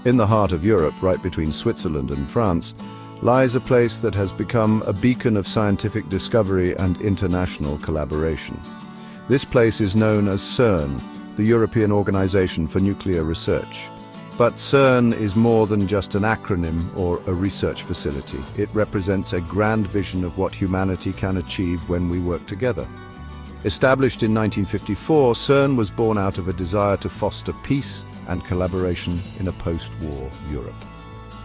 In the heart of Europe, right between Switzerland and France, lies a place that has become a beacon of scientific discovery and international collaboration. This place is known as CERN, the European Organization for Nuclear Research. But CERN is more than just an acronym or a research facility. It represents a grand vision of what humanity can achieve when we work together. Established in 1954, CERN was born out of a desire to foster peace and collaboration in a post-war Europe.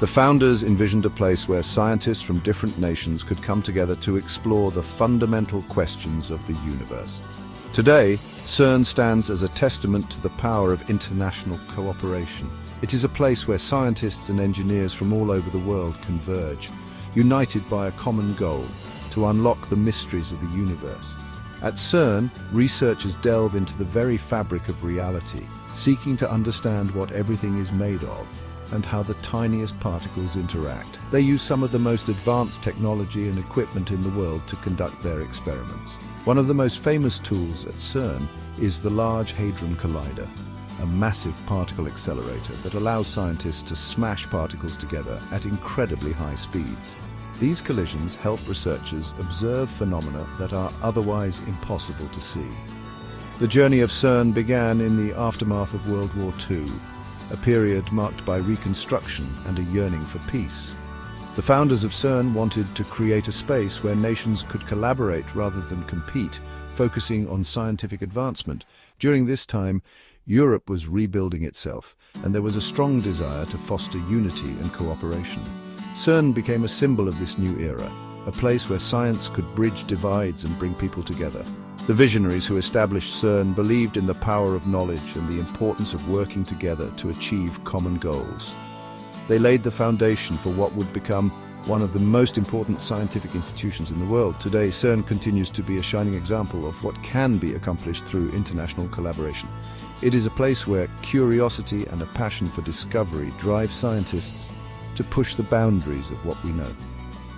The founders envisioned a place where scientists from different nations could come together to explore the fundamental questions of the universe. Today, CERN stands as a testament to the power of international cooperation. It is a place where scientists and engineers from all over the world converge, united by a common goal: to unlock the mysteries of the universe. At CERN, researchers delve into the very fabric of reality, seeking to understand what everything is made of and how the tiniest particles interact. They use some of the most advanced technology and equipment in the world to conduct their experiments. One of the most famous tools at CERN is the Large Hadron Collider, a massive particle accelerator that allows scientists to smash particles together at incredibly high speeds. These collisions help researchers observe phenomena that are otherwise impossible to see. The journey of CERN began in the aftermath of World War II, a period marked by reconstruction and a yearning for peace. The founders of CERN wanted to create a space where nations could collaborate rather than compete, focusing on scientific advancement. During this time, Europe was rebuilding itself, and there was a strong desire to foster unity and cooperation. CERN became a symbol of this new era, a place where science could bridge divides and bring people together. The visionaries who established CERN believed in the power of knowledge and the importance of working together to achieve common goals. They laid the foundation for what would become one of the most important scientific institutions in the world. Today, CERN continues to be a shining example of what can be accomplished through international collaboration. It is a place where curiosity and a passion for discovery drive scientists to push the boundaries of what we know.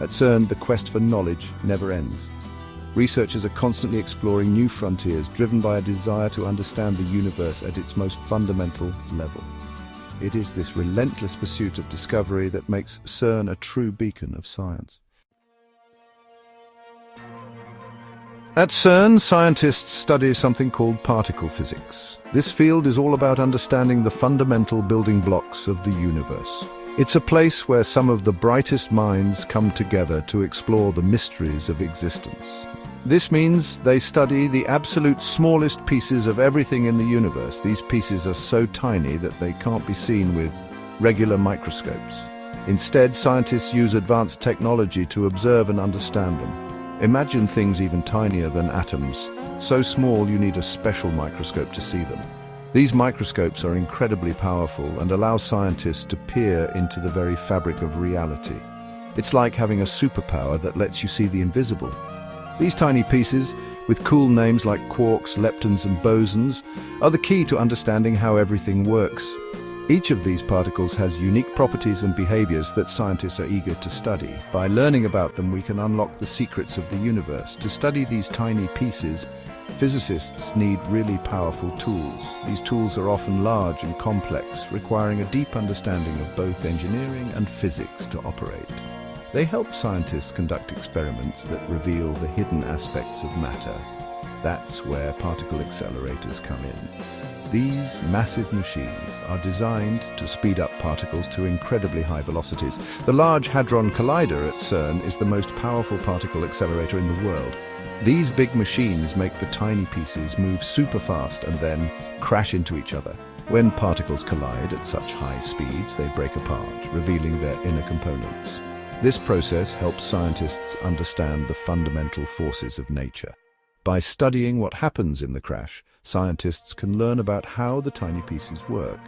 At CERN, the quest for knowledge never ends. Researchers are constantly exploring new frontiers, driven by a desire to understand the universe at its most fundamental level. It is this relentless pursuit of discovery that makes CERN a true beacon of science. At CERN, scientists study something called particle physics. This field is all about understanding the fundamental building blocks of the universe. It's a place where some of the brightest minds come together to explore the mysteries of existence. This means they study the absolute smallest pieces of everything in the universe. These pieces are so tiny that they can't be seen with regular microscopes. Instead, scientists use advanced technology to observe and understand them. Imagine things even tinier than atoms, so small you need a special microscope to see them. These microscopes are incredibly powerful and allow scientists to peer into the very fabric of reality. It's like having a superpower that lets you see the invisible. These tiny pieces, with cool names like quarks, leptons and bosons, are the key to understanding how everything works. Each of these particles has unique properties and behaviors that scientists are eager to study. By learning about them, we can unlock the secrets of the universe. To study these tiny pieces, physicists need really powerful tools. These tools are often large and complex, requiring a deep understanding of both engineering and physics to operate. They help scientists conduct experiments that reveal the hidden aspects of matter. That's where particle accelerators come in. These massive machines are designed to speed up particles to incredibly high velocities. The Large Hadron Collider at CERN is the most powerful particle accelerator in the world. These big machines make the tiny pieces move super fast and then crash into each other. When particles collide at such high speeds, they break apart, revealing their inner components. This process helps scientists understand the fundamental forces of nature. By studying what happens in the crash, scientists can learn about how the tiny pieces work.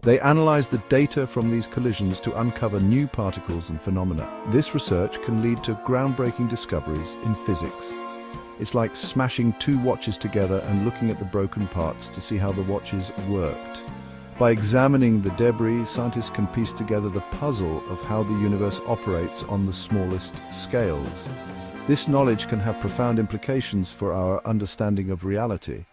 They analyze the data from these collisions to uncover new particles and phenomena. This research can lead to groundbreaking discoveries in physics. It's like smashing two watches together and looking at the broken parts to see how the watches worked. By examining the debris, scientists can piece together the puzzle of how the universe operates on the smallest scales. This knowledge can have profound implications for our understanding of reality.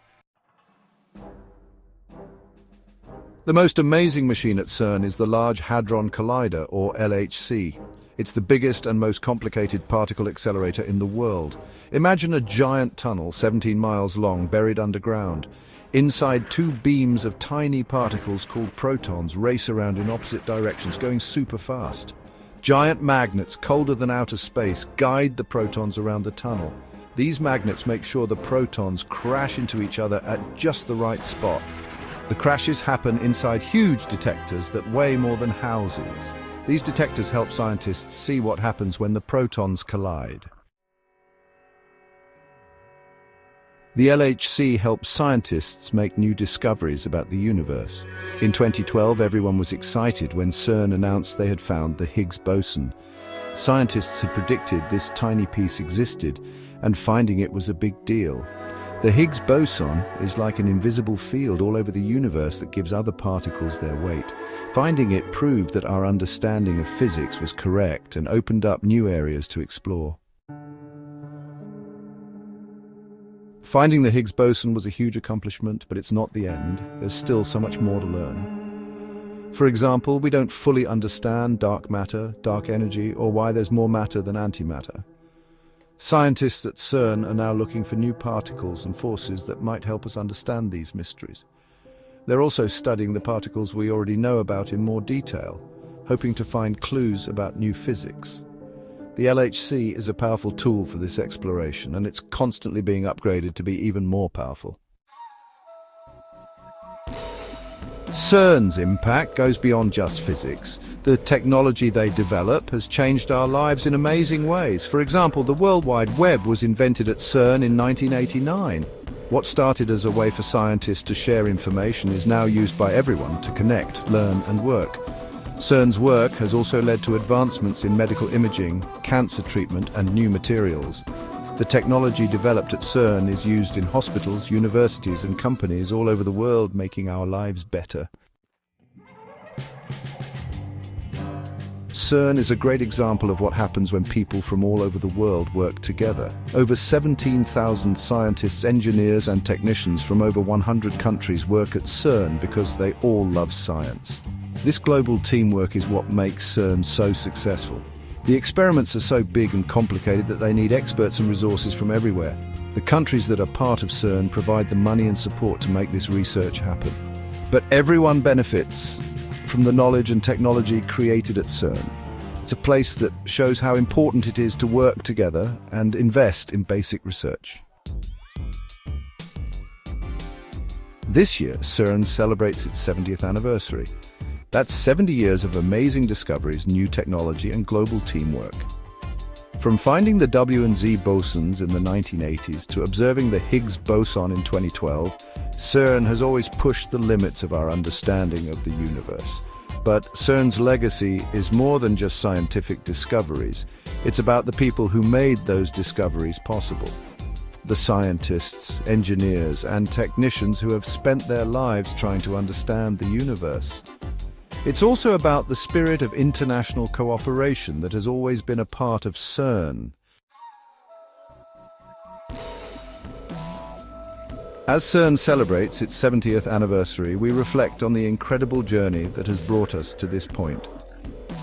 The most amazing machine at CERN is the Large Hadron Collider, or LHC. It's the biggest and most complicated particle accelerator in the world. Imagine a giant tunnel 17 miles long, buried underground. Inside, two beams of tiny particles called protons race around in opposite directions, going super fast. Giant magnets, colder than outer space, guide the protons around the tunnel. These magnets make sure the protons crash into each other at just the right spot. The crashes happen inside huge detectors that weigh more than houses. These detectors help scientists see what happens when the protons collide. The LHC helps scientists make new discoveries about the universe. In 2012, everyone was excited when CERN announced they had found the Higgs boson. Scientists had predicted this tiny piece existed, and finding it was a big deal. The Higgs boson is like an invisible field all over the universe that gives other particles their weight. Finding it proved that our understanding of physics was correct and opened up new areas to explore. Finding the Higgs boson was a huge accomplishment, but it's not the end. There's still so much more to learn. For example, we don't fully understand dark matter, dark energy, or why there's more matter than antimatter. Scientists at CERN are now looking for new particles and forces that might help us understand these mysteries. They're also studying the particles we already know about in more detail, hoping to find clues about new physics. The LHC is a powerful tool for this exploration, and it's constantly being upgraded to be even more powerful. CERN's impact goes beyond just physics. The technology they develop has changed our lives in amazing ways. For example, the World Wide Web was invented at CERN in 1989. What started as a way for scientists to share information is now used by everyone to connect, learn, and work. CERN's work has also led to advancements in medical imaging, cancer treatment, and new materials. The technology developed at CERN is used in hospitals, universities, and companies all over the world, making our lives better. CERN is a great example of what happens when people from all over the world work together. Over 17,000 scientists, engineers, and technicians from over 100 countries work at CERN because they all love science. This global teamwork is what makes CERN so successful. The experiments are so big and complicated that they need experts and resources from everywhere. The countries that are part of CERN provide the money and support to make this research happen. But everyone benefits from the knowledge and technology created at CERN. It's a place that shows how important it is to work together and invest in basic research. This year, CERN celebrates its 70th anniversary. That's 70 years of amazing discoveries, new technology, and global teamwork. From finding the W and Z bosons in the 1980s to observing the Higgs boson in 2012, CERN has always pushed the limits of our understanding of the universe. But CERN's legacy is more than just scientific discoveries. It's about the people who made those discoveries possible. The scientists, engineers, and technicians who have spent their lives trying to understand the universe. It's also about the spirit of international cooperation that has always been a part of CERN. As CERN celebrates its 70th anniversary, we reflect on the incredible journey that has brought us to this point.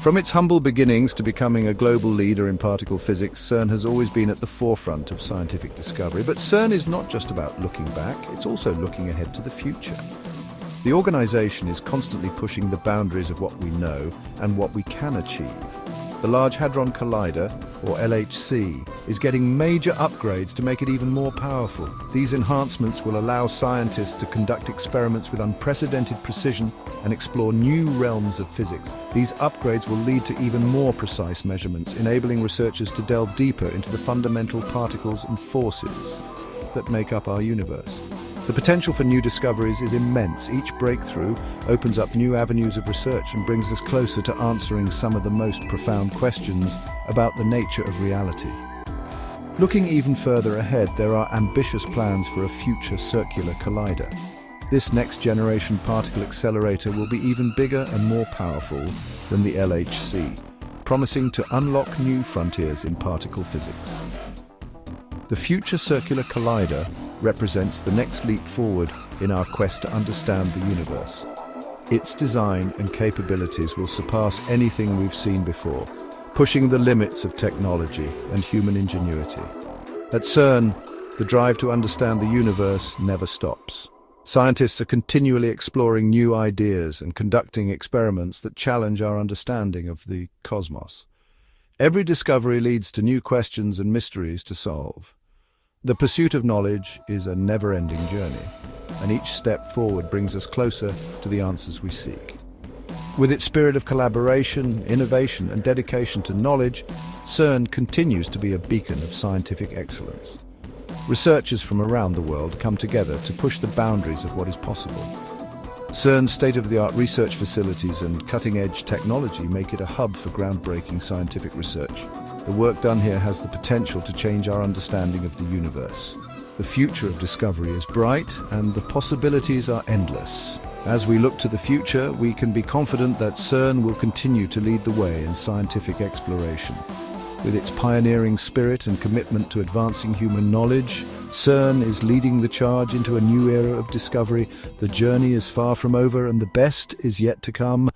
From its humble beginnings to becoming a global leader in particle physics, CERN has always been at the forefront of scientific discovery. But CERN is not just about looking back, it's also looking ahead to the future. The organization is constantly pushing the boundaries of what we know and what we can achieve. The Large Hadron Collider, or LHC, is getting major upgrades to make it even more powerful. These enhancements will allow scientists to conduct experiments with unprecedented precision and explore new realms of physics. These upgrades will lead to even more precise measurements, enabling researchers to delve deeper into the fundamental particles and forces that make up our universe. The potential for new discoveries is immense. Each breakthrough opens up new avenues of research and brings us closer to answering some of the most profound questions about the nature of reality. Looking even further ahead, there are ambitious plans for a future circular collider. This next-generation particle accelerator will be even bigger and more powerful than the LHC, promising to unlock new frontiers in particle physics. The future circular collider represents the next leap forward in our quest to understand the universe. Its design and capabilities will surpass anything we've seen before, pushing the limits of technology and human ingenuity. At CERN, the drive to understand the universe never stops. Scientists are continually exploring new ideas and conducting experiments that challenge our understanding of the cosmos. Every discovery leads to new questions and mysteries to solve. The pursuit of knowledge is a never-ending journey, and each step forward brings us closer to the answers we seek. With its spirit of collaboration, innovation, and dedication to knowledge, CERN continues to be a beacon of scientific excellence. Researchers from around the world come together to push the boundaries of what is possible. CERN's state-of-the-art research facilities and cutting-edge technology make it a hub for groundbreaking scientific research. The work done here has the potential to change our understanding of the universe. The future of discovery is bright, and the possibilities are endless. As we look to the future, we can be confident that CERN will continue to lead the way in scientific exploration. With its pioneering spirit and commitment to advancing human knowledge, CERN is leading the charge into a new era of discovery. The journey is far from over, and the best is yet to come.